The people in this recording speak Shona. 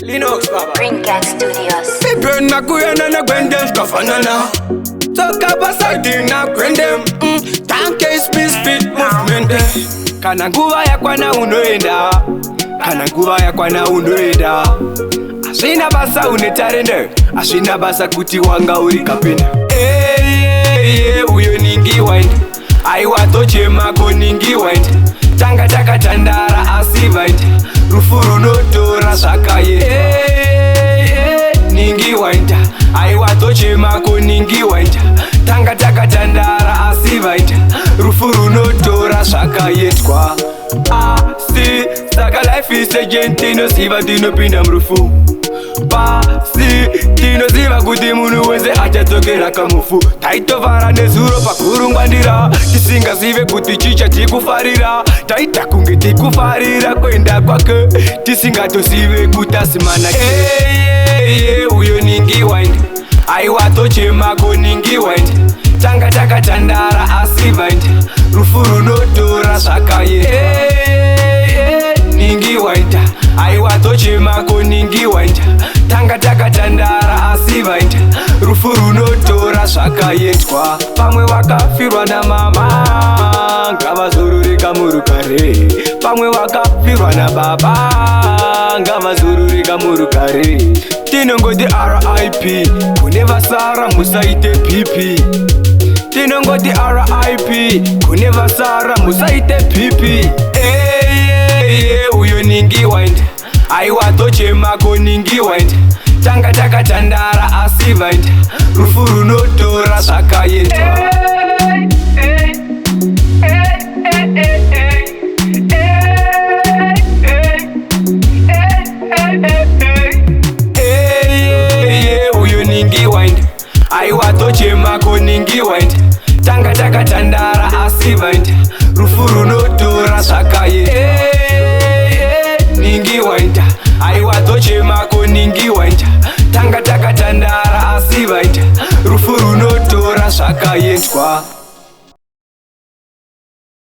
Linux Baba Greengate Studios. People na kuyana na Gwendem kafanana. Toka basadi na Gwendem. Tanke speed movement. Kana nguva ya kwana unoenda. Kana nguva ya kwana unoenda. Asina basa unetarende. Asina basa kuti wanga uri kapenda. Uyo ningi wind. Aiwatoche mako ningi wind. Tanga taka tandara asivaid. Rufuru notora zakaye. Ningi wind. Aiwatoche mako ningi wind. Tanga taka tandara asivaid. Rufuru notora zakaye kwa. Si saka life is a gentino siva dino pinda mrufu. Si dino ziva kuti munu weze achatokera kamufu. Taito vara nezuro pakurungwandira. Tisinga zive kuti chicha tikufarira. Taita kunge tikufarira kwenda kwake. Tisinga tosive kutasimana. Uyo ningi wind. Aiwatoche mako ningi wind. Tanga taka tandara asivaid. Rufuru notora zakaye. Ningi wind. Aiwatoche mako ningi wind. Tanga taka tandara asivaid. Rufuru notora zakaye kwa. Pamwe wakafirwa na mama ngavazururika murukare. Pamwe wakafirwa na baba ngavazururika murukare. Tinongoti RIP kune vasara musaite PP. Tinongoti RIP kune vasara musaite PP. Uyo ningi wind. Aiwatoche mako ningi wind. Tanga taka tandara asivaid. Rufuru notora zakaye. Uyo ningi wind. Aiwatoche mako ningi wind. Tanga taka tandara asivaid. Rufuru notora zakaye. Ningi wind. Aiwatoche mako ningi wind. Tanga taka tandara asivaid. Rufuru notora zakaye kwa.